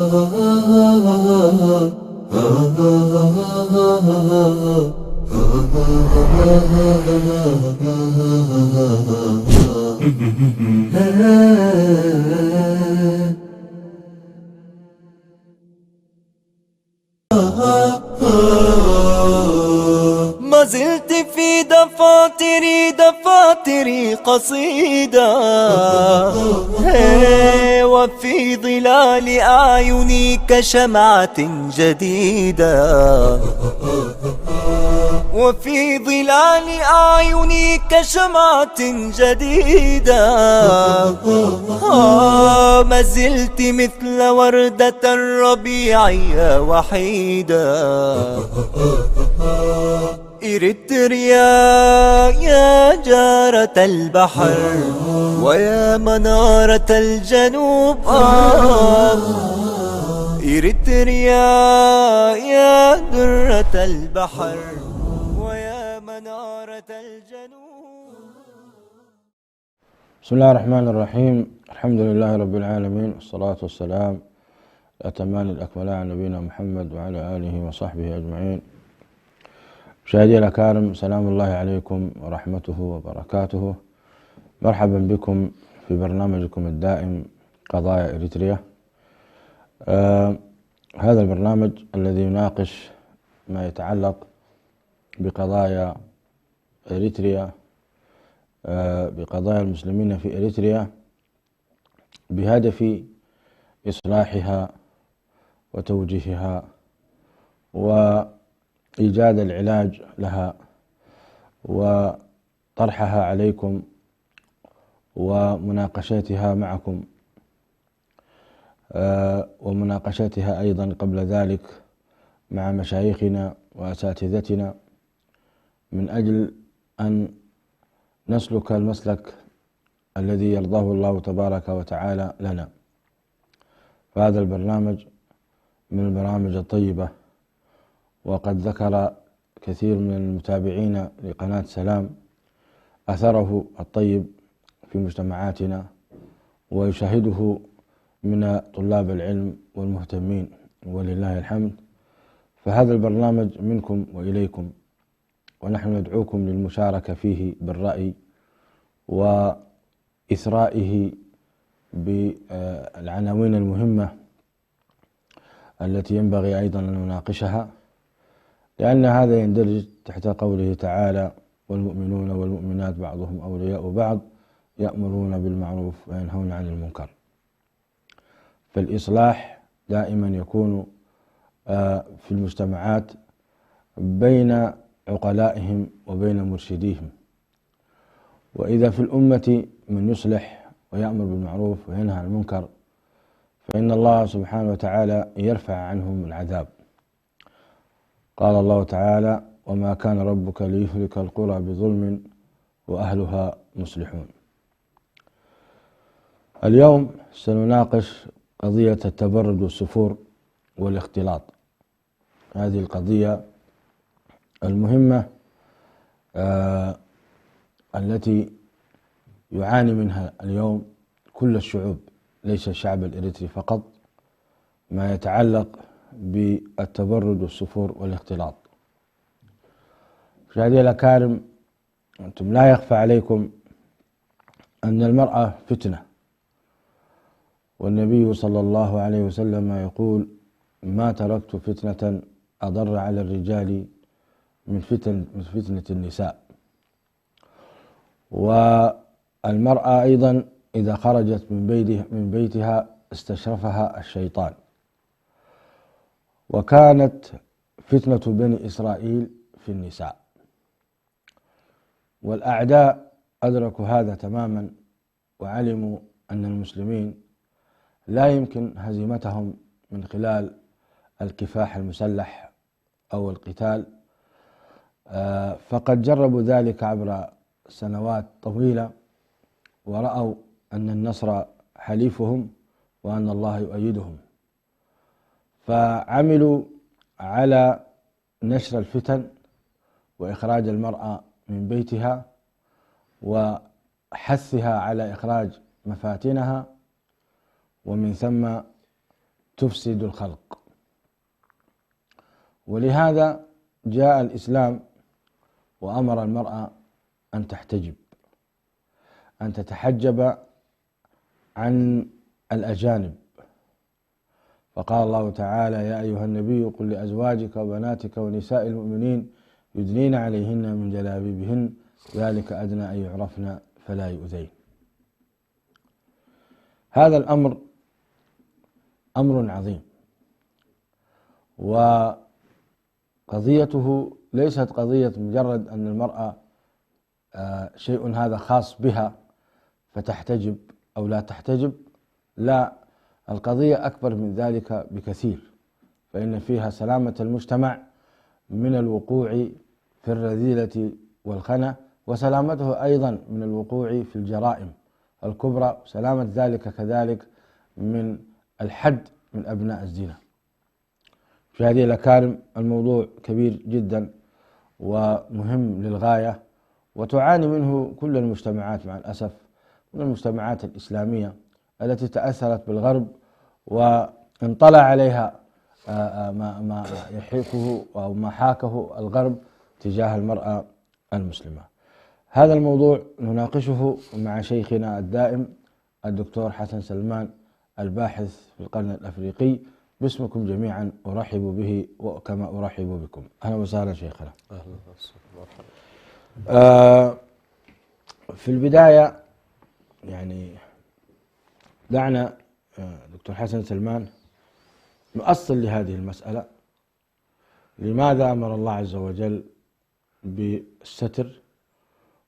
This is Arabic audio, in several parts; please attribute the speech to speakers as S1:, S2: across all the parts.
S1: ما زلت في دفاتري قصيدة، وفي ظلال أعيني كشمعة جديدة، وفي ظلال أعيني كشمعة جديدة. ما زلت مثل وردة الربيع وحيدة. إريتريا يا جارة البحر ويا منارة الجنوب، إريتريا يا درة البحر ويا منارة الجنوب.
S2: بسم الله الرحمن الرحيم. الحمد لله رب العالمين، والصلاة والسلام الأتمان الأكملان على نبينا محمد وعلى آله وصحبه أجمعين. مشاهدي الأكارم، سلام الله عليكم ورحمته وبركاته. مرحبا بكم في برنامجكم الدائم قضايا إريتريا. هذا البرنامج الذي يناقش ما يتعلق بقضايا إريتريا، بقضايا المسلمين في إريتريا، بهدف إصلاحها وتوجيهها وإيجاد العلاج لها وطرحها عليكم ومناقشتها معكم، ومناقشتها أيضا قبل ذلك مع مشايخنا وأساتذتنا، من أجل أن نسلك المسلك الذي يرضاه الله تبارك وتعالى لنا. فهذا البرنامج من البرامج الطيبة، وقد ذكر كثير من المتابعين لقناة سلام أثره الطيب في مجتمعاتنا، ويشاهده من طلاب العلم والمهتمين، ولله الحمد. فهذا البرنامج منكم وإليكم، ونحن ندعوكم للمشاركة فيه بالرأي وإثرائه بالعناوين المهمة التي ينبغي أيضا أن نناقشها، لأن هذا يندرج تحت قوله تعالى: والمؤمنون والمؤمنات بعضهم أولياء بعض يأمرون بالمعروف وينهون عن المنكر. فالإصلاح دائما يكون في المجتمعات بين عقلائهم وبين مرشديهم، وإذا في الأمة من يصلح ويأمر بالمعروف وينهى عن المنكر فإن الله سبحانه وتعالى يرفع عنهم العذاب. قال الله تعالى: وما كان ربك ليهلك القرى بظلم وأهلها مصلحون. اليوم سنناقش قضية التبرج والسفور والاختلاط، هذه القضية المهمة التي يعاني منها اليوم كل الشعوب، ليس الشعب الإريتري فقط، ما يتعلق بالتبرج والسفور والاختلاط. مشاهدي الأكارم، أنتم لا يخفى عليكم أن المرأة فتنة، والنبي صلى الله عليه وسلم يقول: ما تركت فتنة أضر على الرجال من فتنة النساء. والمرأة أيضا إذا خرجت من بيتها استشرفها الشيطان. وكانت فتنة بني إسرائيل في النساء، والأعداء أدركوا هذا تماما، وعلموا أن المسلمين لا يمكن هزيمتهم من خلال الكفاح المسلح أو القتال. فقد جربوا ذلك عبر سنوات طويلة، ورأوا أن النصر حليفهم وأن الله يؤيدهم، فعملوا على نشر الفتن وإخراج المرأة من بيتها وحثها على إخراج مفاتنها، ومن ثم تفسد الخلق. ولهذا جاء الإسلام وأمر المرأة أن تحتجب، أن تتحجب عن الأجانب. فقال الله تعالى: يا أيها النبي قل لأزواجك وبناتك ونساء المؤمنين يدنين عليهن من جلابيبهن ذلك أدنى أن يعرفن فلا يؤذين. هذا الأمر أمر عظيم، وقضيته ليست قضية مجرد أن المرأة شيء هذا خاص بها فتحتجب أو لا تحتجب، لا، القضية أكبر من ذلك بكثير، فإن فيها سلامة المجتمع من الوقوع في الرذيلة والخنا، وسلامته أيضا من الوقوع في الجرائم الكبرى، سلامة ذلك كذلك من الحد من أبناء الزنا. في هذه الأكارم الموضوع كبير جدا ومهم للغاية، وتعاني منه كل المجتمعات مع الأسف، من المجتمعات الإسلامية التي تأثرت بالغرب وانطلع عليها ما يحيكه أو ما حاكه الغرب تجاه المرأة المسلمة. هذا الموضوع نناقشه مع شيخنا الدائم الدكتور حسن سلمان، الباحث في القرن الأفريقي. باسمكم جميعا أرحب به وكما أرحب بكم. أهلا وسهلا شيخنا.
S3: أهلا وسهلا مرحبا.
S2: في البداية يعني دعنا دكتور حسن سلمان نؤصل لهذه المسألة. لماذا أمر الله عز وجل بالستر؟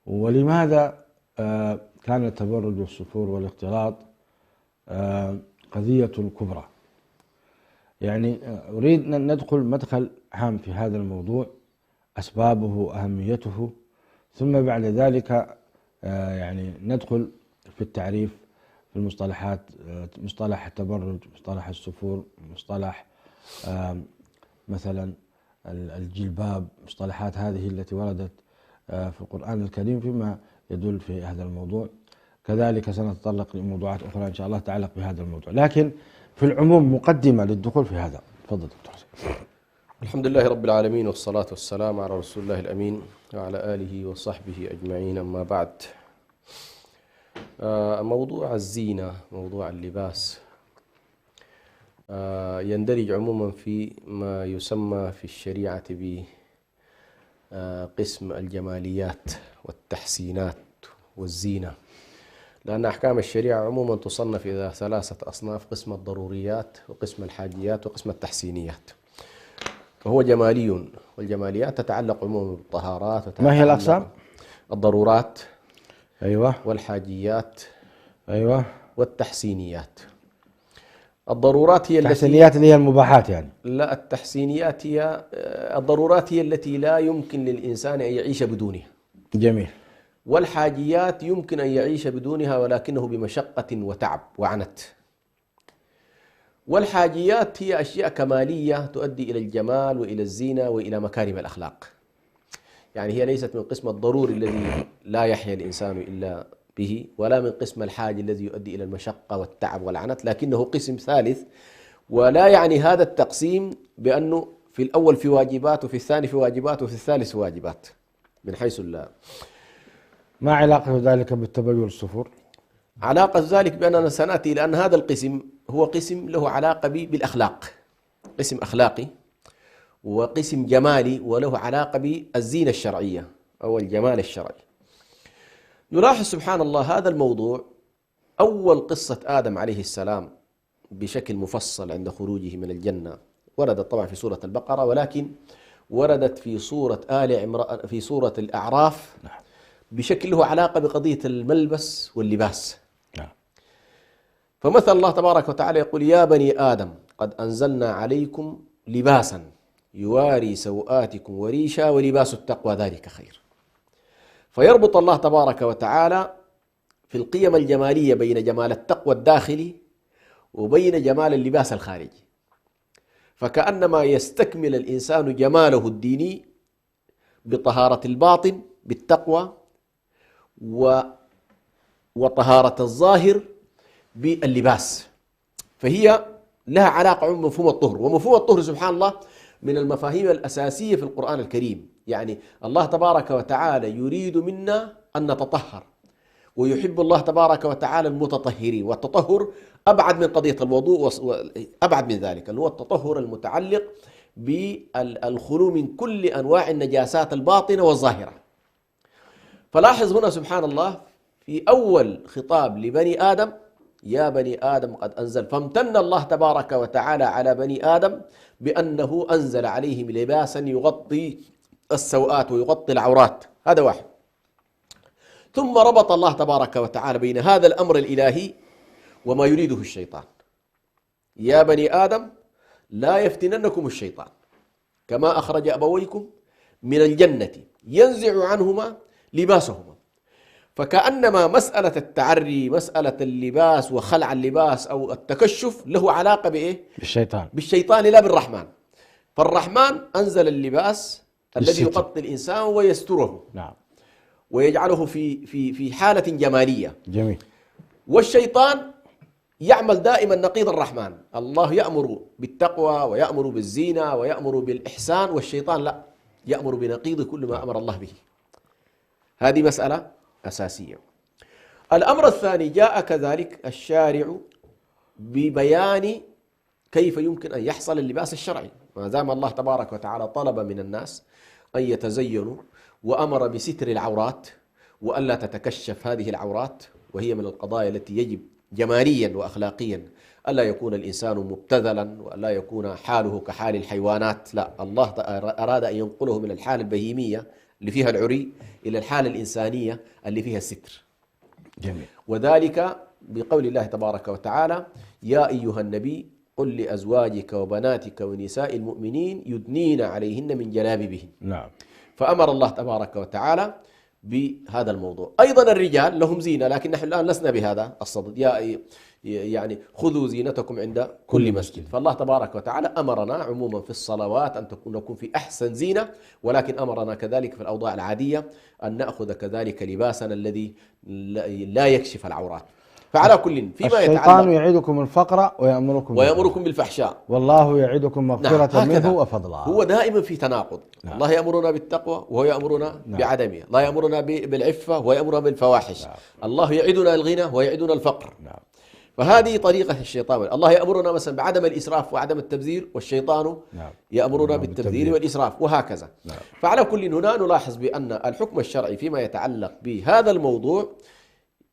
S2: ولماذا كان التبرج والسفور والاختلاط قضية كبرى؟ يعني أريد أن ندخل مدخل عام في هذا الموضوع، أسبابه وأهميته، ثم بعد ذلك يعني ندخل في التعريف في المصطلحات، مصطلح التبرج، مصطلح السفور، مصطلح مثلا الجلباب، مصطلحات هذه التي وردت في القرآن الكريم فيما يدل في هذا الموضوع. كذلك سنتطرق لموضوعات أخرى إن شاء الله تتعلق بهذا الموضوع، لكن في العموم مقدمة للدخول في هذا. تفضل دكتور.
S3: الحمد لله رب العالمين، والصلاة والسلام على رسول الله الأمين وعلى آله وصحبه أجمعين. أما بعد، موضوع الزينة، موضوع اللباس، يندرج عموما في ما يسمى في الشريعة بقسم الجماليات والتحسينات والزينة، لأن أحكام الشريعة عموما تصنف إلى ثلاثة أصناف: قسم الضروريات وقسم الحاجيات وقسم التحسينيات. فهو جمالي، والجماليات تتعلق عموما بالطهارات.
S2: ما هي الأقسام؟
S3: الضرورات،
S2: أيوة،
S3: والحاجيات،
S2: أيوة،
S3: والتحسينيات. الضرورات هي
S2: التحسينيات اللي هي المباحات يعني؟
S3: لا، التحسينيات هي الضرورات، هي التي لا يمكن للإنسان أن يعيش بدونها.
S2: جميل.
S3: والحاجيات يمكن أن يعيش بدونها ولكنه بمشقة وتعب وعنت. والحاجيات هي أشياء كمالية تؤدي إلى الجمال وإلى الزينة وإلى مكارم الأخلاق، يعني هي ليست من قسم الضروري الذي لا يحيا الإنسان إلا به، ولا من قسم الحاج الذي يؤدي إلى المشقة والتعب والعنت، لكنه قسم ثالث. ولا يعني هذا التقسيم بأنه في الأول في واجبات وفي الثاني في واجبات وفي الثالث واجبات، من حيث لا.
S2: ما علاقة ذلك بالتبرج والسفور؟
S3: علاقة ذلك بأننا سنأتي إلى أن هذا القسم هو قسم له علاقة بالأخلاق، قسم أخلاقي وقسم جمالي، وله علاقة بالزينة الشرعية أو الجمال الشرعي. نلاحظ سبحان الله هذا الموضوع، أول قصة آدم عليه السلام بشكل مفصل عند خروجه من الجنة وردت طبعا في سورة البقرة، ولكن وردت في سورة آل عمران، في سورة الأعراف بشكل له علاقة بقضية الملبس واللباس. فمثل الله تبارك وتعالى يقول: يا بني آدم قد أنزلنا عليكم لباسا يواري سوآتكم وريشا ولباس التقوى ذلك خير. فيربط الله تبارك وتعالى في القيم الجمالية بين جمال التقوى الداخلي وبين جمال اللباس الخارجي، فكأنما يستكمل الإنسان جماله الديني بطهارة الباطن بالتقوى، وطهارة الظاهر باللباس. فهي لها علاقة بمفهوم الطهر. ومفهوم الطهر سبحان الله من المفاهيم الأساسية في القرآن الكريم. يعني الله تبارك وتعالى يريد منا أن نتطهر، ويحب الله تبارك وتعالى المتطهرين. والتطهر أبعد من قضية الوضوء، أبعد من ذلك، اللي هو التطهر المتعلق بالخلو من كل أنواع النجاسات الباطنة والظاهرة. فلاحظ هنا سبحان الله في أول خطاب لبني آدم: يا بني آدم قد أنزل. فامتن الله تبارك وتعالى على بني آدم بأنه أنزل عليهم لباسا يغطي السوءات ويغطي العورات. هذا واحد. ثم ربط الله تبارك وتعالى بين هذا الأمر الإلهي وما يريده الشيطان. يا بني آدم لا يفتننكم الشيطان كما أخرج أبويكم من الجنة ينزع عنهما لباسهما. فكأنما مسألة التعري، مسألة اللباس وخلع اللباس أو التكشف له علاقة بإيه؟ بالشيطان لا بالرحمن. فالرحمن أنزل اللباس الذي يغطي الإنسان ويستره، نعم، ويجعله في حالة جمالية.
S2: جميل.
S3: والشيطان يعمل دائما نقيض الرحمن. الله يأمر بالتقوى ويأمر بالزينة ويأمر بالإحسان، والشيطان لا، يأمر بنقيض كل ما أمر الله به. هذه مسألة أساسية. الأمر الثاني، جاء كذلك الشارع ببيان كيف يمكن أن يحصل اللباس الشرعي. ما دام الله تبارك وتعالى طلب من الناس أن يتزينوا وأمر بستر العورات وألا تتكشف هذه العورات، وهي من القضايا التي يجب جماليا وأخلاقيا ألا يكون الإنسان مبتذلا وألا يكون حاله كحال الحيوانات. لا، الله أراد أن ينقله من الحالة البهيمية اللي فيها العري إلى الحالة الإنسانية اللي فيها الستر.
S2: جميل.
S3: وذلك بقول الله تبارك وتعالى: يا أيها النبي قل لأزواجك وبناتك ونساء المؤمنين يدنين عليهن من جلابيبهن.
S2: نعم.
S3: فأمر الله تبارك وتعالى بهذا الموضوع. أيضا الرجال لهم زينة، لكن نحن الآن لسنا بهذا الصدد. يعني خذوا زينتكم عند كل مسجد. فالله تبارك وتعالى أمرنا عموما في الصلوات أن نكون في أحسن زينة، ولكن أمرنا كذلك في الأوضاع العادية أن نأخذ كذلك لباسنا الذي لا يكشف العورات. فعلى كل فيما يتعلق،
S2: الشيطان يعدكم الفقر ويأمركم
S3: بالفحشاء
S2: والله يعدكم مغفرة منه وفضلا.
S3: هو دائما في تناقض. نعم. الله يأمرنا بالتقوى وهو يأمرنا نعم. بعدمها. الله يأمرنا بالعفة وهو يأمرنا بالفواحش. نعم. الله يعدنا الغنى ويعدنا الفقر. نعم. فهذه طريقة الشيطان. الله يأمرنا مثلا بعدم الإسراف وعدم التبذير، والشيطان نعم. يأمرنا بالتبذير والإسراف، وهكذا. نعم. فعلى كل هنا نلاحظ بأن الحكم الشرعي فيما يتعلق بهذا الموضوع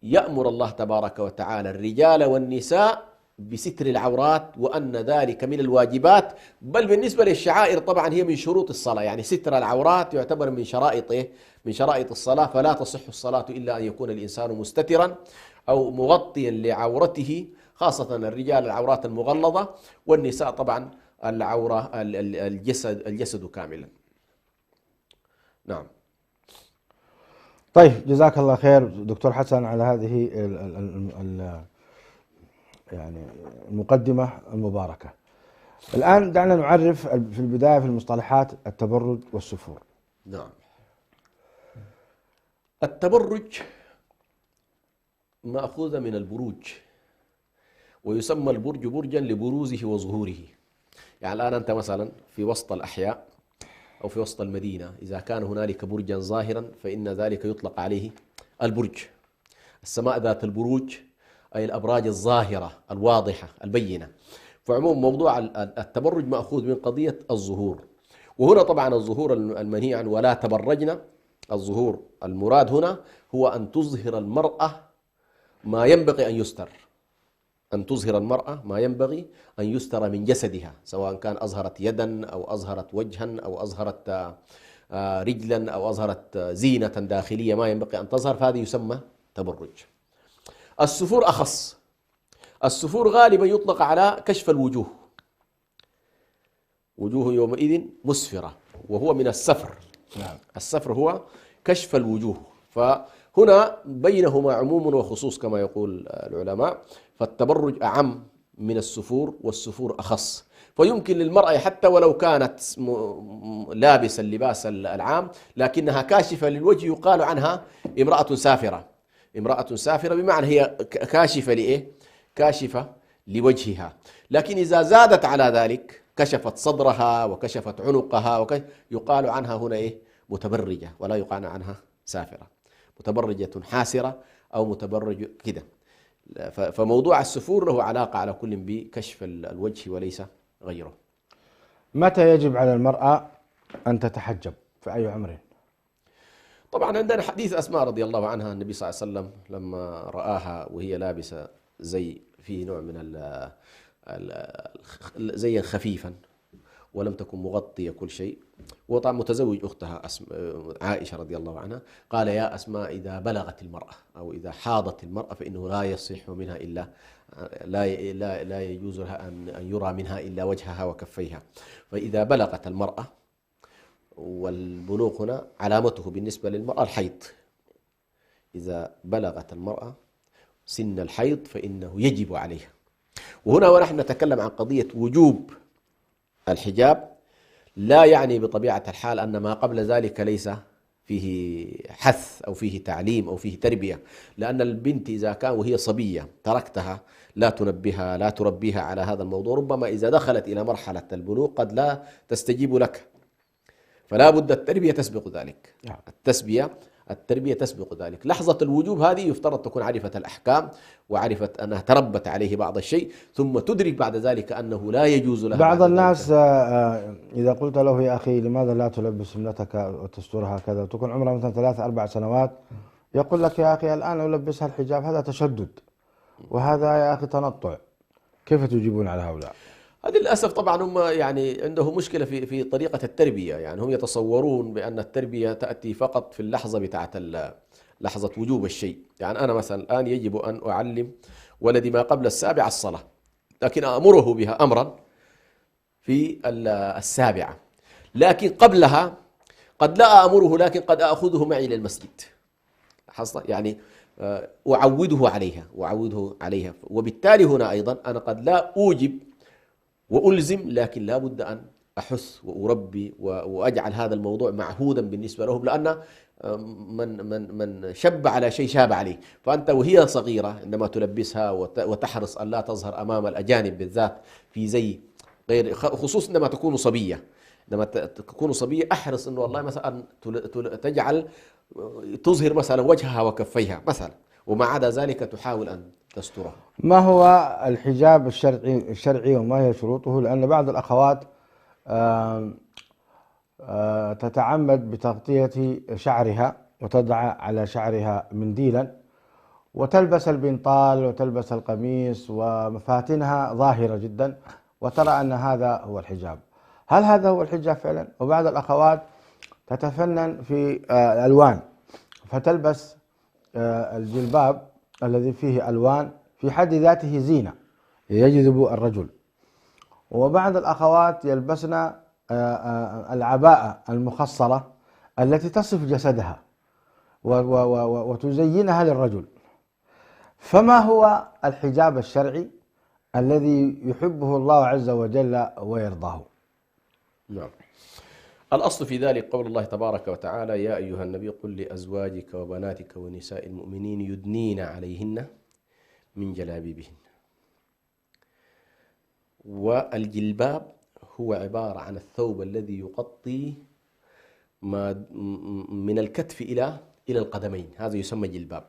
S3: يأمر الله تبارك وتعالى الرجال والنساء بستر العورات، وأن ذلك من الواجبات. بل بالنسبة للشعائر طبعا هي من شروط الصلاة. يعني ستر العورات يعتبر من شرائط من شرائط الصلاة. فلا تصح الصلاة إلا أن يكون الإنسان مستترا أو مغطيا لعورته، خاصة الرجال العورات المغلظة، والنساء طبعا العورة الجسد كاملا. نعم.
S2: طيب، جزاك الله خير دكتور حسن على هذه يعني المقدمة المباركة. الآن دعنا نعرف في البداية في المصطلحات التبرج والسفور.
S3: نعم. التبرج مأخوذ من البروج، ويسمى البرج برجا لبروزه وظهوره. يعني الآن أنت مثلا في وسط الأحياء أو في وسط المدينة، إذا كان هنالك برجا ظاهرا فإن ذلك يطلق عليه البرج. السماء ذات البروج أي الأبراج الظاهرة الواضحة البينة. فعموم موضوع التبرج مأخوذ من قضية الظهور. وهنا طبعا الظهور المنهي عنه ولا تبرجنا، الظهور المراد هنا هو أن تظهر المرأة ما ينبغي أن يستر. أن تظهر المرأة ما ينبغي أن يستر من جسدها، سواء كان أظهرت يدا أو أظهرت وجها أو أظهرت رجلا أو أظهرت زينة داخلية ما ينبغي أن تظهر، فهذا يسمى تبرج. السفور أخص. السفور غالبا يطلق على كشف الوجوه. وجوه يومئذ مسفرة، وهو من السفر. نعم. السفر هو كشف الوجوه. فهنا بينهما عموم وخصوص كما يقول العلماء. فالتبرج أعم من السفور، والسفور أخص. فيمكن للمرأة حتى ولو كانت لابسة اللباس العام لكنها كاشفة للوجه يقال عنها امرأة سافرة. امرأة سافرة بمعنى هي كاشفة لإيه؟ كاشفة لوجهها. لكن إذا زادت على ذلك كشفت صدرها وكشفت عنقها يقال عنها هنا إيه؟ متبرجة، ولا يقال عنها سافرة. متبرجة حاسرة أو متبرج كده. فموضوع السفور له علاقة على كل بكشف الوجه وليس غيره.
S2: متى يجب على المرأة أن تتحجب؟ في أي عمر؟
S3: طبعا عندنا حديث أسماء رضي الله عنها، النبي صلى الله عليه وسلم لما رآها وهي لابسة زي فيه نوع من زيا خفيفا ولم تكن مغطية كل شيء، وطبعا متزوج أختها عائشة رضي الله عنها، قال يا أسماء إذا بلغت المرأة أو إذا حاضت المرأة فإنه لا يصح منها إلا لا يجوز لها أن يرى منها إلا وجهها وكفيها. فإذا بلغت المرأة، والبلوغ هنا علامته بالنسبة للمرأة الحيض، إذا بلغت المرأة سن الحيض فإنه يجب عليها. وهنا ونحن نتكلم عن قضية وجوب الحجاب لا يعني بطبيعة الحال أن ما قبل ذلك ليس فيه حث أو فيه تعليم أو فيه تربية، لأن البنت إذا كان وهي صبية تركتها لا تنبهها لا تربيها على هذا الموضوع، ربما إذا دخلت إلى مرحلة البلوغ قد لا تستجيب لك، فلا بد التربية تسبق ذلك. التربية تسبق ذلك. لحظة الوجوب هذه يفترض تكون عرفت الأحكام وعرفت أنها تربت عليه بعض الشيء، ثم تدرك بعد ذلك أنه لا يجوز لها.
S2: بعض الناس إذا قلت له يا أخي لماذا لا تلبس ابنتك وتسترها كذا وتكون عمرها مثلا 3-4 سنوات، يقول لك يا أخي الآن ألبسها الحجاب، هذا تشدد وهذا يا أخي تنطع. كيف تجيبون على هؤلاء؟
S3: هذا للأسف طبعا هم يعني عنده مشكلة في طريقة التربية. يعني هم يتصورون بأن التربية تأتي فقط في اللحظة بتاعت لحظة وجوب الشيء. يعني أنا مثلا الآن يجب أن أعلم ولدي ما قبل 7 الصلاة، لكن أمره بها أمرا في 7، لكن قبلها قد لا أمره، لكن قد أخذه معي للمسجد يعني أعوده عليها. وبالتالي هنا أيضا أنا قد لا أوجب وألزم، لكن لا بد أن أحث وأربي وأجعل هذا الموضوع معهودا بالنسبة لهم، لأن من شب على شيء شاب عليه. فأنت وهي صغيرة عندما تلبسها وتحرص أن لا تظهر أمام الأجانب بالذات في زي غير، خصوصا عندما تكون صبية. عندما تكون صبية أحرص أنه والله مثلا تجعل تظهر مثلا وجهها وكفيها مثلا، وما عدا ذلك تحاول أن تستره.
S2: ما هو الحجاب الشرعي وما هي شروطه؟ لأن بعض الأخوات تتعمد بتغطية شعرها وتضع على شعرها منديلا وتلبس البنطال وتلبس القميص ومفاتنها ظاهرة جدا وترى أن هذا هو الحجاب. هل هذا هو الحجاب فعلا؟ وبعض الأخوات تتفنن في الألوان فتلبس الجلباب الذي فيه ألوان في حد ذاته زينة يجذب الرجل. وبعض الأخوات يلبسن العباءة المخصرة التي تصف جسدها وتزينها للرجل. فما هو الحجاب الشرعي الذي يحبه الله عز وجل ويرضاه؟
S3: نعم. الأصل في ذلك قول الله تبارك وتعالى يا أيها النبي قل لأزواجك وبناتك ونساء المؤمنين يدنين عليهن من جلابيبهن. والجلباب هو عبارة عن الثوب الذي يغطي من الكتف إلى القدمين، هذا يسمى جلباب.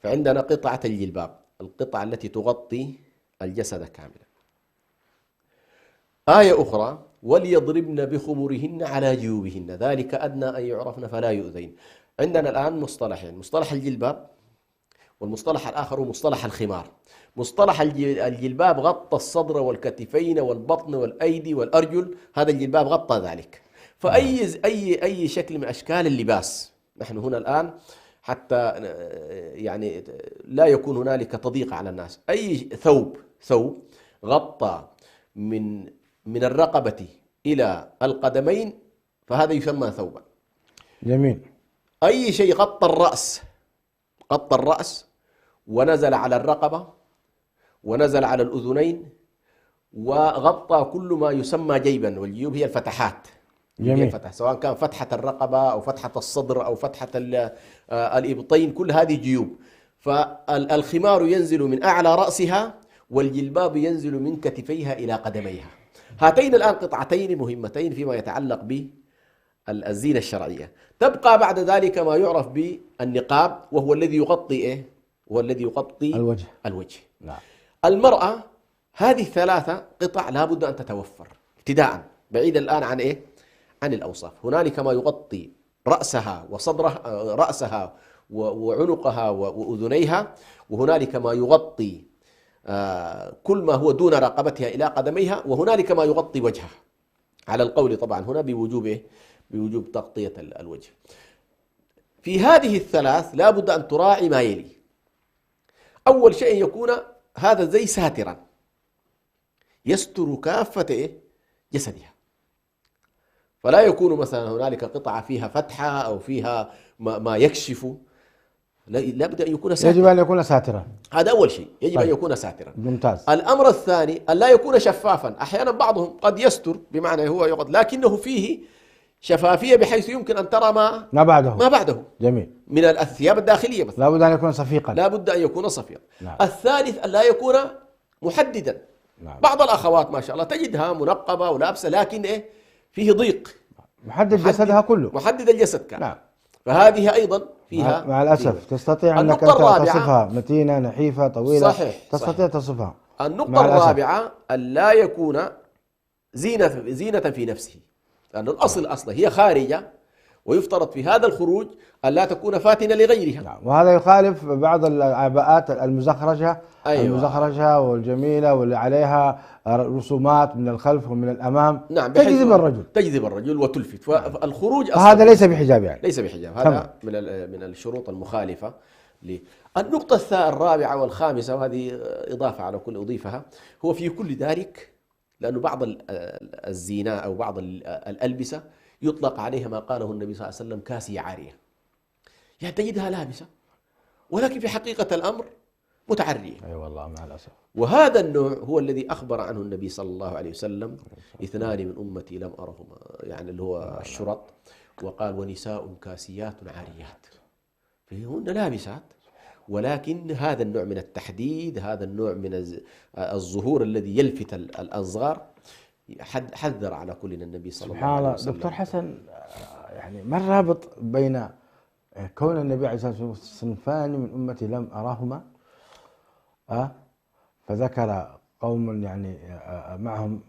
S3: فعندنا قطعة الجلباب، القطعة التي تغطي الجسد كاملا. آية أخرى وليضربن بخمرهن على جيوبهن ذلك أدنى أن يعرفن فلا يؤذين. عندنا الآن مصطلحين، مصطلح الجلباب والمصطلح الآخر هو مصطلح الخمار. مصطلح الجلباب غطى الصدر والكتفين والبطن والأيدي والأرجل، هذا الجلباب غطى ذلك. فأي شكل من أشكال اللباس، نحن هنا الآن حتى يعني لا يكون هنالك تضييق على الناس، أي ثوب غطى من الرقبة إلى القدمين فهذا يسمى ثوبا.
S2: جميل.
S3: أي شيء غطى الرأس ونزل على الرقبة ونزل على الأذنين وغطى كل ما يسمى جيبا، والجيوب هي الفتحات.
S2: جميل.
S3: الفتح سواء كان فتحة الرقبة أو فتحة الصدر أو فتحة الإبطين، كل هذه جيوب. فالخمار ينزل من أعلى رأسها والجلباب ينزل من كتفيها إلى قدميها. هاتين الآن قطعتين مهمتين فيما يتعلق بالزينة الشرعية. تبقى بعد ذلك ما يعرف بالنقاب، وهو الذي يغطي إيه؟ هو الذي يغطي الوجه.
S2: نعم.
S3: المرأة هذه الثلاثة قطع لا بد أن تتوفر ابتداء، بعيدا الآن عن إيه؟ عن الأوصاف. هنالك ما يغطي رأسها وصدرها، رأسها وعنقها وأذنيها، وهنالك ما يغطي كل ما هو دون رقبتها إلى قدميها، وهنالك ما يغطي وجهها، على القول طبعا هنا بوجوب إيه؟ بوجوب تغطية الوجه. في هذه الثلاث لا بد أن تراعي ما يلي. أول شيء يكون هذا الزي ساترا يستر كافة إيه؟ جسدها، فلا يكون مثلا هنالك قطعة فيها فتحة أو فيها ما يكشف، لا بد أن يكون ساترا.
S2: يجب أن يكون ساترا،
S3: هذا أول شيء، يجب
S2: طيب.
S3: أن يكون ساترا.
S2: ممتاز.
S3: الأمر الثاني أن لا يكون شفافا. أحيانا بعضهم قد يستر بمعنى هو يغطي، لكنه فيه شفافية بحيث يمكن أن ترى ما بعده
S2: جميل.
S3: من الثياب الداخلية مثلا.
S2: لا بد أن يكون صفيقا.
S3: لا بد أن يكون صفيقا.
S2: نعم.
S3: الثالث أن لا يكون محددا.
S2: نعم.
S3: بعض الأخوات ما شاء الله تجدها منقبة ولابسة، لكن إيه؟ فيه ضيق،
S2: محدد جسدها كله،
S3: محدد الجسد كان.
S2: نعم.
S3: فهذه أيضا فيها
S2: مع الأسف
S3: فيها.
S2: تستطيع أنك أنت تصفها متينة نحيفة طويلة.
S3: صحيح.
S2: تستطيع تصفها.
S3: النقطة الرابعة أن لا يكون زينة في نفسه، لأن الأصل أصلا هي خارجة، ويفترض في هذا الخروج أن لا تكون فاتنة لغيرها.
S2: نعم. وهذا يخالف بعض العباءات المزخرجة.
S3: أيوة.
S2: المزخرجة والجميلة واللي عليها رسومات من الخلف ومن الأمام.
S3: نعم. تجذب الرجل وتلفت. فالخروج
S2: هذا ليس بحجاب، يعني
S3: ليس بحجاب، هذا من الشروط المخالفة. النقطة الرابعة والخامسة، وهذه إضافة على كل أضيفها، هو في كل ذلك، لأنه بعض الزينة أو بعض الألبسة يطلق عليها ما قاله النبي صلى الله عليه وسلم كاسية عارية، يعني تجدها لابسة ولكن في حقيقة الأمر متعرية.
S2: أي والله مع الأسف.
S3: وهذا النوع هو الذي أخبر عنه النبي صلى الله عليه وسلم: اثنان من أمتي لم أرهما، يعني اللي هو الشرط، وقال: ونساء كاسيات عاريات، فهن لابسات، ولكن هذا النوع من التحديد، هذا النوع من الظهور الذي يلفت الأنظار حذر على كلنا النبي صلى الله عليه وسلم.
S2: دكتور حسن، يعني ما الرابط بين كون النبي عليه الصلاة والسلام صنفان من أمتي لم أراهما، فذكر قوم يعني معهم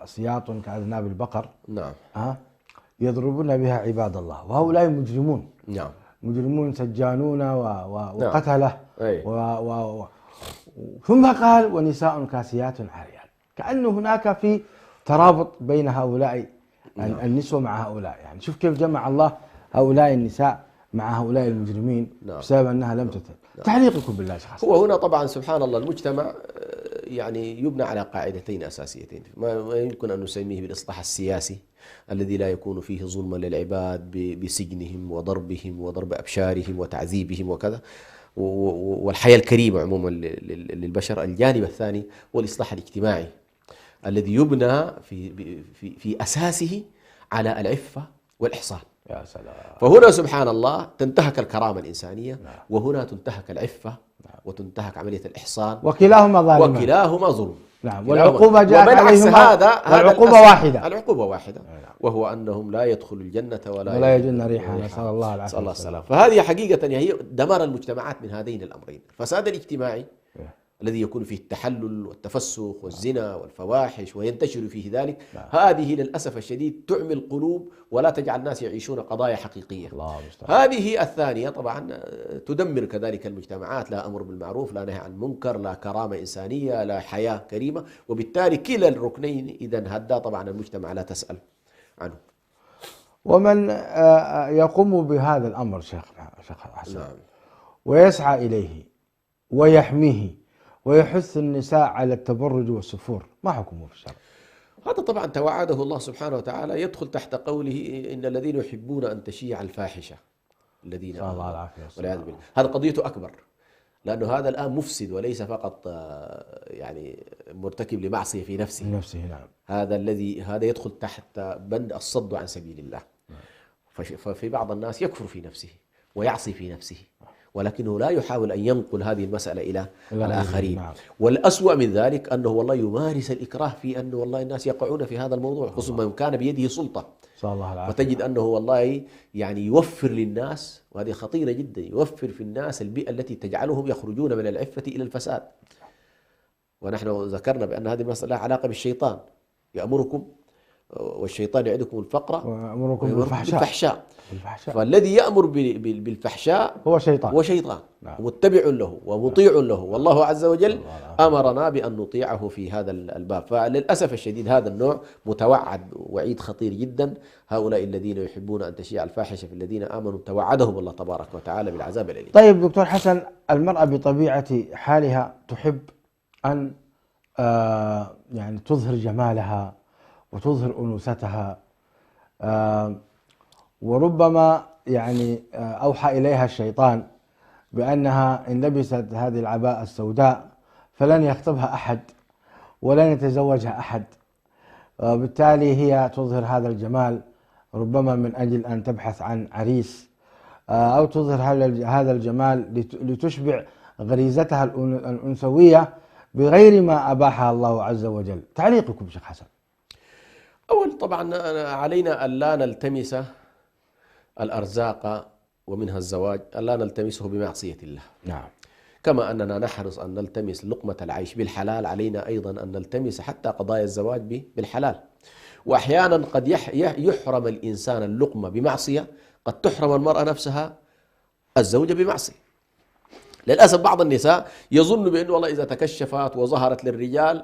S2: سياط كأذناب البقر،
S3: نعم،
S2: يضربون بها عباد الله، وهؤلاء مجرمون،
S3: نعم،
S2: مجرمون سجانون وقتله،
S3: نعم.
S2: ثم قال: ونساء كاسيات عاريات، كأنه هناك في ترابط بين هؤلاء النسوة مع هؤلاء. يعني شوف كيف جمع الله هؤلاء النساء مع هؤلاء المجرمين،
S3: نعم،
S2: بسبب أنها لم تتم. تعليقكم بالله شخص.
S3: هو هنا طبعا سبحان الله المجتمع يعني يبنى على قاعدتين أساسيتين، ما يمكن أن نسميه بالإصلاح السياسي الذي لا يكون فيه ظلما للعباد بسجنهم وضربهم وضرب أبشارهم وتعذيبهم وكذا، والحياة الكريمة عموما للبشر. الجانب الثاني هو الإصلاح الاجتماعي الذي يبنى في أساسه على العفة والإحصان.
S2: يا سلام.
S3: فهنا سبحان الله تنتهك الكرامة الإنسانية، وهنا تنتهك العفة وتنتهك عملية الإحصان،
S2: وكلاهما
S3: ظلم.
S2: نعم. والعقوبة جاءت عليهما، العقوبة واحدة.
S3: العقوبة واحدة، وهو أنهم لا يدخلوا الجنة ولا
S2: يجدون ريحها، نسأل الله العافية
S3: والسلام. فهذه حقيقة هي دمار المجتمعات من هذين الأمرين: الفساد الاجتماعي الذي يكون فيه التحلل والتفسخ والزنا والفواحش وينتشر فيه ذلك. هذه للأسف الشديد تعمي القلوب ولا تجعل الناس يعيشون قضايا حقيقية. هذه الثانية طبعا تدمر كذلك المجتمعات، لا أمر بالمعروف، لا نهي عن المنكر، لا كرامة إنسانية، لا حياة كريمة، وبالتالي كلا الركنين إذا هدى طبعا المجتمع لا تسأل عنه.
S2: ومن يقوم بهذا الأمر شيخ حسن،
S3: نعم،
S2: ويسعى إليه ويحميه ويحث النساء على التبرج والسفور، ما حكمه في الشرع؟
S3: هذا طبعا توعده الله سبحانه وتعالى، يدخل تحت قوله: إن الذين يحبون أن تشيع الفاحشة الذين
S2: الله العافية
S3: والعياذ بالله. هذا قضيته أكبر، لأنه هذا الآن مفسد وليس فقط يعني مرتكب لمعصية في نفسه.
S2: نعم.
S3: هذا يدخل تحت بند الصد عن سبيل الله. ففي بعض الناس يكفر في نفسه ويعصي في نفسه ولكنه لا يحاول أن ينقل هذه المسألة إلى الآخرين.
S2: نعم.
S3: والأسوأ من ذلك أنه والله يمارس الإكراه في أنه والله الناس يقعون في هذا الموضوع، خصوصا من كان بيده سلطة.
S2: صلى الله العافية.
S3: فتجد أنه والله يعني يوفر للناس، وهذه خطيرة جدا، يوفر في الناس البيئة التي تجعلهم يخرجون من العفة إلى الفساد. ونحن ذكرنا بأن هذه المسألة علاقة بالشيطان، يأمركم والشيطان يعدكم الفقر
S2: ويأمركم
S3: بالفحشاء.
S2: بالفحشاء.
S3: فالذي يأمر بالفحشاء
S2: هو شيطان.
S3: هو شيطان.
S2: نعم.
S3: متبع له ومطيع له، والله عز وجل أمرنا بأن نطيعه في هذا الباب. فللأسف الشديد هذا النوع متوعد وعيد خطير جدا. هؤلاء الذين يحبون أن تشيع الفاحشة في الذين آمنوا توعدهم الله تبارك وتعالى بالعذاب الأليم.
S2: طيب دكتور حسن، المرأة بطبيعة حالها تحب أن يعني تظهر جمالها وتظهر أنوثتها، وربما يعني أوحى إليها الشيطان بأنها إن لبست هذه العباءة السوداء فلن يخطبها أحد ولن يتزوجها أحد، وبالتالي هي تظهر هذا الجمال ربما من أجل أن تبحث عن عريس، أو تظهر هذا الجمال لتشبع غريزتها الأنثوية بغير ما أباحها الله عز وجل. تعليقكم شيخ حسن؟
S3: أول طبعا علينا أن لا نلتمس الأرزاق ومنها الزواج، أن لا نلتمسه بمعصية الله.
S2: نعم.
S3: كما أننا نحرص أن نلتمس لقمة العيش بالحلال، علينا أيضا أن نلتمس حتى قضايا الزواج بالحلال. وأحيانا قد يحرم الإنسان اللقمة بمعصية، قد تحرم المرأة نفسها الزوجة بمعصية. للأسف بعض النساء يظن بأنه والله إذا تكشفت وظهرت للرجال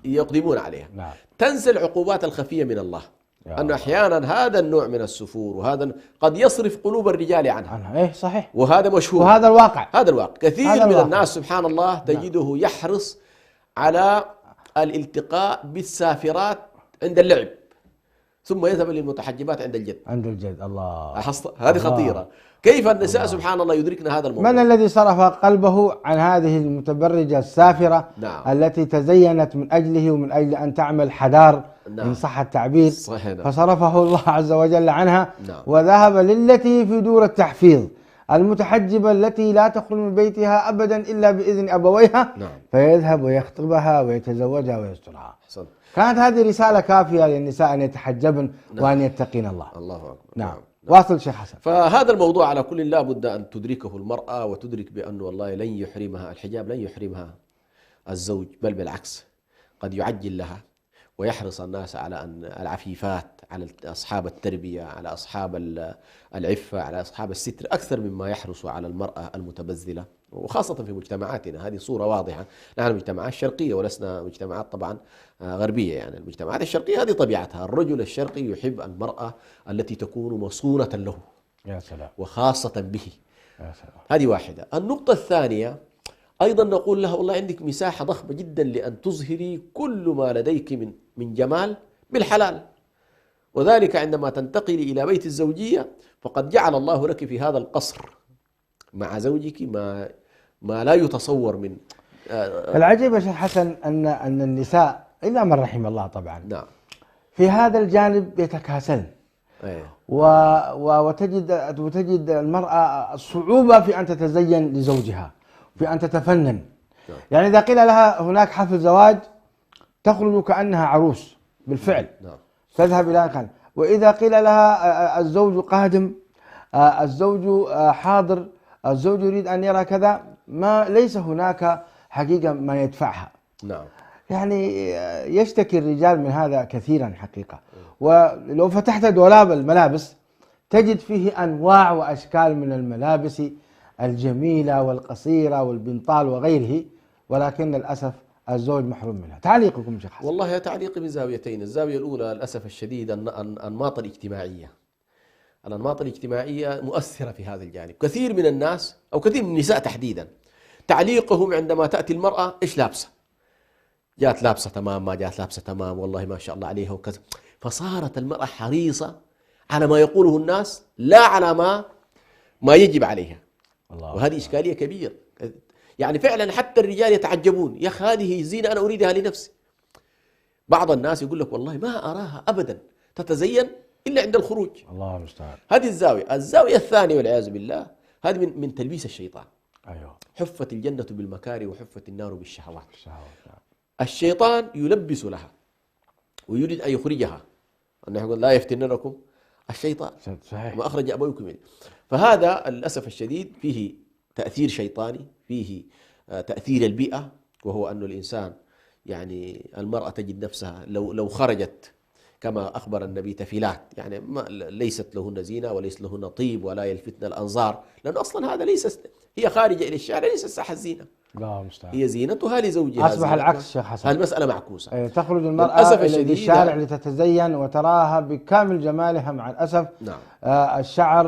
S3: يقدمون عليها.
S2: نعم.
S3: تنسى العقوبات الخفية من الله، أن أحيانا هذا النوع من السفور وهذا قد يصرف قلوب الرجال عنها.
S2: إيه صحيح.
S3: وهذا مشهور،
S2: وهذا الواقع.
S3: هذا الواقع. كثير
S2: هذا
S3: من
S2: الواقع.
S3: الناس سبحان الله تجده يحرص على الالتقاء بالسافرات عند اللعب، ثم يذهب للمتحجبات عند الجد.
S2: عند الجد. الله.
S3: هذه خطيرة. كيف النساء سبحان الله يدركن هذا الموضوع؟
S2: من الذي صرف قلبه عن هذه المتبرجة السافرة؟
S3: نعم.
S2: التي تزينت من أجله ومن أجل أن تعمل حدار،
S3: نعم.
S2: إن صح التعبير.
S3: صحيح. نعم.
S2: فصرفه الله عز وجل عنها.
S3: نعم.
S2: وذهب للتي في دور التحفيظ المتحجبة التي لا تخرج من بيتها أبدا إلا بإذن أبويها.
S3: نعم.
S2: فيذهب ويخطبها ويتزوجها ويسترها.
S3: حسن.
S2: كانت هذه رسالة كافية للنساء أن يتحجبن. نعم. وأن يتقين الله.
S3: الله أكبر.
S2: نعم. واصل شيخ حسن.
S3: فهذا الموضوع على كل لا بد أن تدركه المرأة، وتدرك بأن والله لن يحرمها الحجاب، لن يحرمها الزوج، بل بالعكس قد يعجل لها ويحرص الناس على أن العفيفات، على أصحاب التربية، على أصحاب العفة، على أصحاب الستر أكثر مما يحرص على المرأة المتبذلة، وخاصة في مجتمعاتنا. هذه صورة واضحة. نحن مجتمعات شرقية ولسنا مجتمعات طبعا غربية. يعني المجتمعات الشرقية هذه طبيعتها، الرجل الشرقي يحب المرأة التي تكون مصونة له.
S2: يا سلام.
S3: وخاصة به.
S2: يا سلام.
S3: هذه واحدة. النقطة الثانية أيضا نقول لها والله عندك مساحة ضخمة جدا لأن تظهري كل ما لديك من جمال بالحلال، وذلك عندما تنتقلي إلى بيت الزوجية فقد جعل الله لك في هذا القصر مع زوجك ما لا يتصور من
S2: العجيب يا شيخ حسن أن النساء إلا من رحم الله طبعا.
S3: نعم.
S2: في هذا الجانب يتكاسلن.
S3: أيه.
S2: وتجد المرأة صعوبة في أن تتزين لزوجها، في أن تتفنن.
S3: نعم.
S2: يعني إذا قيل لها هناك حفل زواج تخرج كأنها عروس بالفعل.
S3: نعم.
S2: تذهب إلى مكان. وإذا قيل لها الزوج قادم، الزوج حاضر، الزوج يريد أن يرى كذا، ليس هناك حقيقة ما يدفعها.
S3: نعم.
S2: يعني يشتكي الرجال من هذا كثيرا حقيقة. ولو فتحت دولاب الملابس تجد فيه أنواع وأشكال من الملابس الجميلة والقصيرة والبنطال وغيره، ولكن للأسف الزوج محروم منها. تعليقكم شيخ حسن؟
S3: والله تعليقي من زاويتين. الزاوية الأولى للأسف الشديد الأنماط الاجتماعية. الأنماط الاجتماعية مؤثرة في هذا الجانب. كثير من الناس أو كثير من النساء تحديدا تعليقهم عندما تأتي المرأة إيش لابسة، جات لابسة تمام، ما جات لابسة تمام، والله ما شاء الله عليها وكذا. فصارت المرأة حريصة على ما يقوله الناس لا على ما يجب عليها.
S2: الله.
S3: وهذه إشكالية كبيرة. يعني فعلا حتى الرجال يتعجبون، يا أخي هذه زينة أنا أريدها لنفسي. بعض الناس يقول لك والله ما أراها أبدا تتزين إلا عند الخروج.
S2: الله المستعان.
S3: هذه الزاوية. الزاوية الثانية والعياذ بالله هذه من تلبيس الشيطان.
S2: أيوه.
S3: حفت الجنة بالمكاره وحفت النار بالشهوات.
S2: نعم.
S3: الشيطان يلبس لها ويريد أن يخرجها، أنه يقول لا يفتننكم الشيطان
S2: صحيح.
S3: ما أخرج أبويكم منه. فهذا للأسف الشديد فيه تأثير شيطاني، فيه تأثير البيئة، وهو أن الإنسان يعني المرأة تجد نفسها لو خرجت كما أخبر النبي تفلات، يعني ليست لهن زينة وليس لهن طيب ولا يلفتن الأنظار، لأن أصلا هذا ليس، هي خارجة إلى الشارع ليس ساحة الزينة، هي زينتها لزوجها.
S2: أصبح العكس شيخ حسن،
S3: المسألة معكوسة.
S2: تخرج المرأة إلى الشارع لتتزين وتراها بكامل جمالها، مع الأسف.
S3: نعم.
S2: الشعر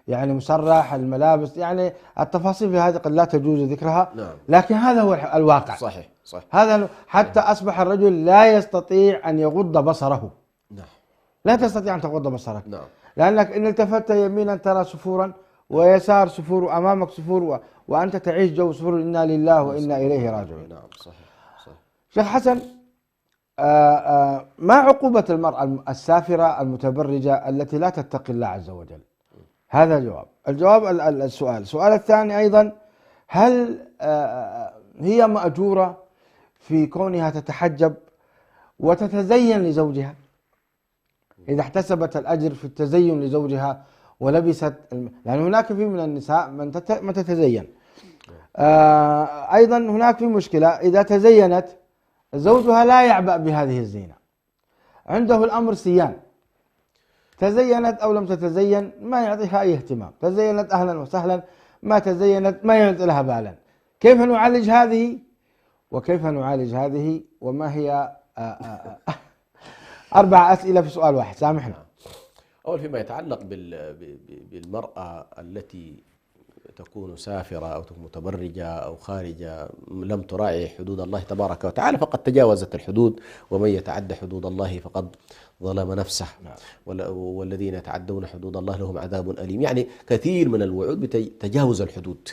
S2: يعني مسرح، الملابس، يعني التفاصيل في هذه قد لا تجوز ذكرها.
S3: نعم.
S2: لكن هذا هو الواقع.
S3: صحيح.
S2: هذا حتى أصبح الرجل لا يستطيع أن يغض بصره.
S3: نعم.
S2: لا تستطيع أن تغض بصرك.
S3: نعم.
S2: لأنك إن التفت يمينا ترى صفورا، ويسار صفور، وأمامك صفور، وأنت تعيش جو صفور. إنا لله وإنا إليه راجعون.
S3: نعم. صحيح.
S2: شيخ حسن، ما عقوبة المرأة السافرة المتبرجة التي لا تتقي الله عز وجل؟ هذا الجواب. السؤال الثاني أيضا، هل هي مأجورة في كونها تتحجب وتتزين لزوجها؟ إذا احتسبت الأجر في التزين لزوجها ولبست لأن هناك في من النساء من تتزين. أيضا هناك في مشكلة، إذا تزينت زوجها لا يعبأ بهذه الزينة، عنده الأمر سيان، تزينت أو لم تتزين ما يعطيها أي اهتمام، تزينت أهلا وسهلا، ما تزينت ما يعطي لها بالا. كيف نعالج هذه وكيف نعالج هذه؟ وما هي 4 أسئلة في سؤال واحد، سامحنا.
S3: أول فيما يتعلق بالمرأة التي تكون سافرة أو تكون متبرجة أو خارجة لم تراعي حدود الله تبارك وتعالى فقد تجاوزت الحدود، ومن يتعدى حدود الله فقد ظلم نفسه. والذين يتعدون حدود الله لهم عذاب أليم. يعني كثير من الوعود بتجاوز الحدود.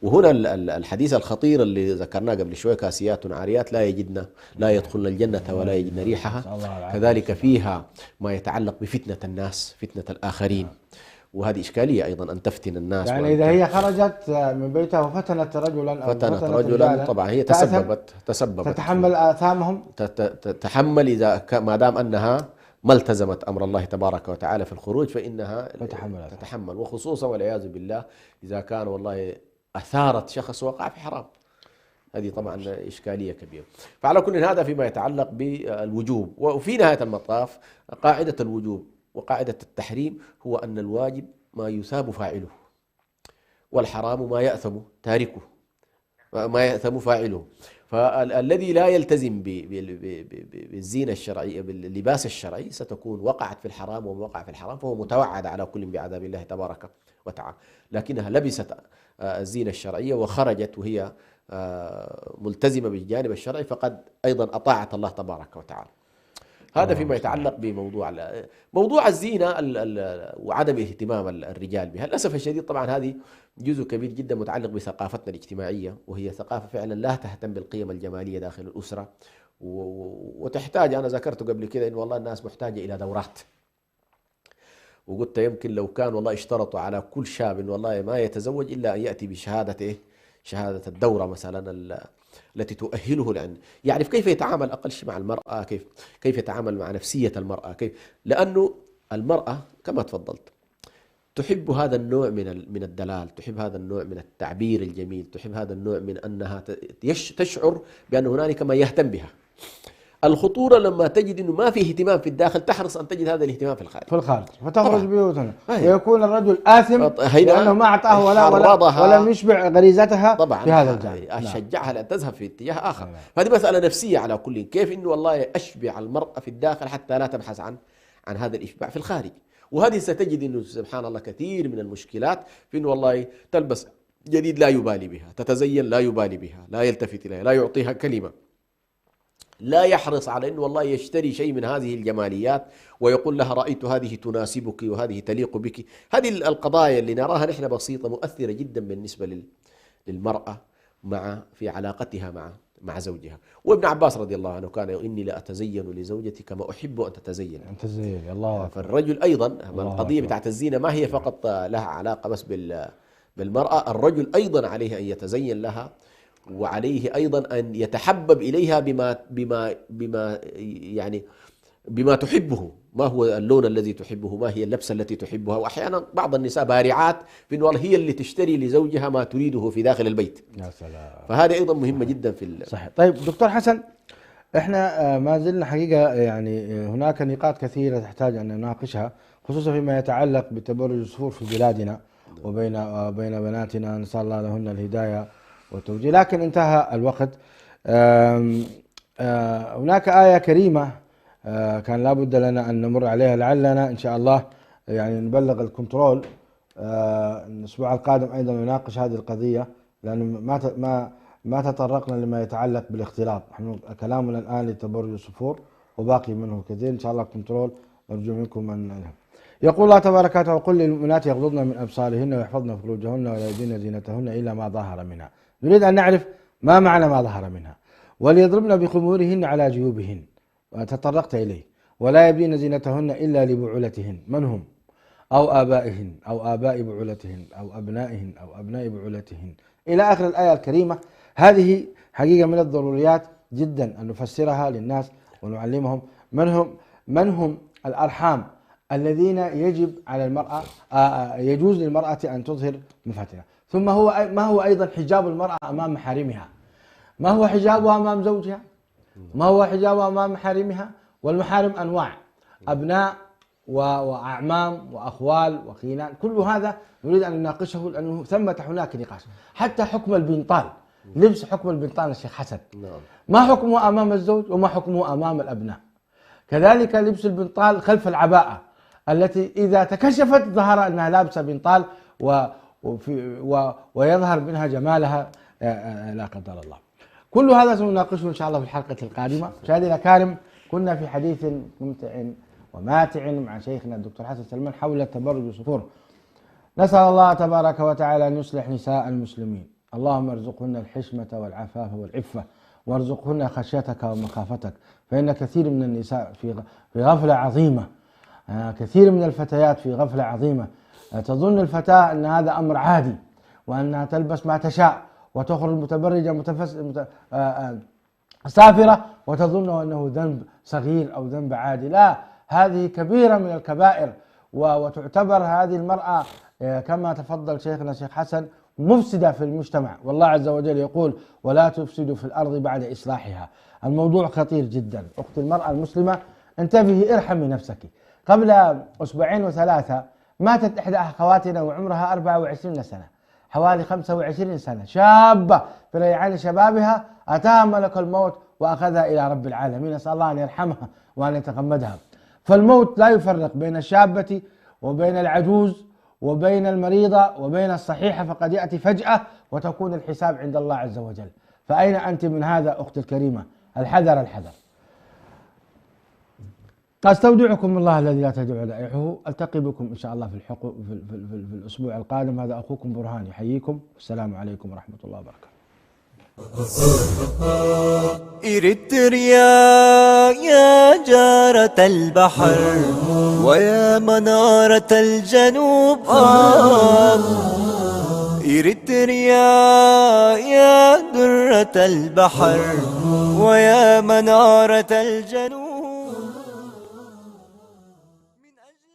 S3: وهنا الحديث الخطير اللي ذكرناه قبل شوية، كاسيات عاريات لا يدخلن الجنة ولا يجدن ريحها. كذلك فيها ما يتعلق بفتنة الناس، فتنة الآخرين، وهذه إشكالية أيضا أن تفتن الناس.
S2: يعني إذا هي خرجت من بيتها وفتنت رجلا
S3: طبعا هي تسببت
S2: تتحمل آثامهم،
S3: تتحمل إذا ما دام أنها ما التزمت أمر الله تبارك وتعالى في الخروج فإنها تتحمل. وخصوصا والعياذ بالله إذا كان والله أثارت شخص وقع في حرام، هذه طبعا إشكالية كبيرة. فعلى كل هذا فيما يتعلق بالوجوب. وفي نهاية المطاف قاعدة الوجوب وقاعدة التحريم هو أن الواجب ما يثاب فاعله، والحرام ما يأثم تاركه، ما يأثم فاعله. فالذي لا يلتزم بالزينة الشرعية باللباس الشرعي ستكون وقعت في الحرام، ومن وقع في الحرام فهو متوعد على كل بعذاب الله تبارك وتعالى. لكنها لبست الزينة الشرعية وخرجت وهي ملتزمة بالجانب الشرعي فقد أيضا أطاعت الله تبارك وتعالى. هذا فيما يتعلق بموضوع الزينة وعدم اهتمام الرجال بها. للأسف الشديد طبعا هذه جزء كبير جدا متعلق بثقافتنا الاجتماعية، وهي ثقافة فعلا لا تهتم بالقيم الجمالية داخل الأسرة، وتحتاج، أنا ذكرت قبل كده إن والله الناس محتاجة إلى دورات، وقلت يمكن لو كان والله اشترطوا على كل شاب والله ما يتزوج إلا أن يأتي بشهادة شهادة الدورة مثلا التي تؤهله، لأن يعرف كيف يتعامل أقل شيء مع المرأة، كيف يتعامل مع نفسية المرأة، لأنه المرأة كما تفضلت تحب هذا النوع من الدلال، تحب هذا النوع من التعبير الجميل، تحب هذا النوع من أنها تشعر بأن هنالك ما يهتم بها. الخطورة لما تجد أنه ما في اهتمام في الداخل تحرص أن تجد هذا الاهتمام في الخارج فتخرج بيوتنا
S2: ويكون الرجل آثم لأنه ما أعطاه ولا يشبع غريزتها
S3: طبعا
S2: في هذا الجانب.
S3: أشجعها لأن تذهب في اتجاه آخر. هذه مسألة نفسية على كل، كيف أنه والله أشبع المرأة في الداخل حتى لا تبحث عن هذا الإشباع في الخارج. وهذه ستجد أنه سبحان الله كثير من المشكلات في أنه والله تلبس جديد لا يبالي بها، تتزين لا يبالي بها، لا يلتفت إليها، لا يعطيها كلمة، لا يحرص على أنه والله يشتري شيء من هذه الجماليات ويقول لها رأيت هذه تناسبك وهذه تليق بك. هذه القضايا اللي نراها نحن بسيطة مؤثرة جدا بالنسبة للمرأة في علاقتها مع زوجها. وابن عباس رضي الله عنه كان يقول إني لا أتزين لزوجتي كما أحب أن تتزين.
S2: أنت زين الله أكبر.
S3: فالرجل أيضا القضية
S2: أكبر.
S3: بتاعت الزينة ما هي فقط لها علاقة بس بالمرأة، الرجل أيضا عليه أن يتزين لها، وعليه أيضا أن يتحبب إليها بما يعني بما تحبه. ما هو اللون الذي تحبه، ما هي اللبسة التي تحبها. وأحيانا بعض النساء بارعات في أنه هي اللي تشتري لزوجها ما تريده في داخل البيت.
S2: يا سلام.
S3: فهذا أيضا مهمة جدا في
S2: صحيح. طيب دكتور حسن، احنا ما زلنا حقيقة يعني هناك نقاط كثيرة تحتاج أن نناقشها، خصوصا فيما يتعلق بتبرج الصفور في بلادنا وبين بناتنا، نسأل الله لهن الهداية والتوجيه. لكن انتهى الوقت. هناك آية كريمة كان لابد لنا أن نمر عليها، لعلنا إن شاء الله يعني نبلغ الكنترول الأسبوع القادم أيضا نناقش هذه القضية، لأن ما تطرقنا لما يتعلق بالاختلاط. نحن كلامنا الآن لتبرج الصفور وباقي منه كثير. إن شاء الله كنترول نرجو منكم أن يقول الله تبارك وتعالى: وقل للمؤمنات يغضضن من أبصارهن ويحفظن فروجهن ولا يبدين زينتهن إلا ما ظهر منها. نريد أن نعرف ما معنى ما ظهر منها. وليضربن بخمورهن على جيوبهن، وتطرقت إليه. ولا يبدين زينتهن إلا لبعولتهن، من هم؟ أو آبائهن أو آباء بعولتهن أو أبنائهن أو أبناء بعولتهن إلى آخر الآية الكريمة. هذه حقيقة من الضروريات جدا أن نفسرها للناس ونعلمهم من هم الأرحام الذين يجب على المرأة يجوز للمرأة أن تظهر مفاتنها. ثم ما هو أيضا حجاب المرأة أمام محارمها؟ ما هو حجابها أمام زوجها؟ ما هو حجابها أمام محارمها؟ والمحارم أنواع: أبناء وأعمام وأخوال وخيلان. كل هذا نريد أن نناقشه، لأنه ثمة هناك نقاش. حتى حكم البنطال، لبس حكم البنطال الشيخ حسن، ما حكمه أمام الزوج وما حكمه أمام الأبناء؟ كذلك لبس البنطال خلف العباءة التي إذا تكشفت ظهر أنها لابسة بنطال ويظهر منها جمالها لا قدر الله. كل هذا سنناقشه إن شاء الله في الحلقة القادمة. مشاهدينا الكرام، كنا في حديث ممتع وماتع مع شيخنا الدكتور حسن سلمان حول تبرج الصفور. نسأل الله تبارك وتعالى أن يصلح نساء المسلمين. اللهم ارزقهن الحشمة والعفاف والعفة، وارزقهن خشيتك ومخافتك، فإن كثير من النساء في غفلة عظيمة، كثير من الفتيات في غفلة عظيمة. تظن الفتاة أن هذا أمر عادي، وأنها تلبس ما تشاء وتخرج متبرجة سافرة، وتظن أنه ذنب صغير أو ذنب عادي. لا، هذه كبيرة من الكبائر، وتعتبر هذه المرأة كما تفضل شيخنا الشيخ حسن مفسدة في المجتمع. والله عز وجل يقول: ولا تفسدوا في الأرض بعد إصلاحها. الموضوع خطير جدا. أخت المرأة المسلمة، انتبهي، ارحمي نفسك. قبل أسبوعين و3 ماتت إحدى أخواتنا وعمرها 24 سنة، حوالي 25 سنة، شابة في ريعان شبابها، أتاها ملك الموت وأخذها إلى رب العالمين. نسأل الله أن يرحمها وأن يتغمدها. فالموت لا يفرق بين الشابة وبين العجوز وبين المريضة وبين الصحيحة، فقد يأتي فجأة وتكون الحساب عند الله عز وجل. فأين أنت من هذا أختي الكريمة؟ الحذر الحذر. أستودعكم الله الذي لا تضيع ودائعه. ألتقي بكم إن شاء الله في الأسبوع القادم. هذا أخوكم برهان يحييكم، والسلام عليكم ورحمة الله وبركاته.
S1: إريتريا يا جارة البحر ويا منارة الجنوب، إريتريا يا درة البحر ويا منارة الجنوب. من أجل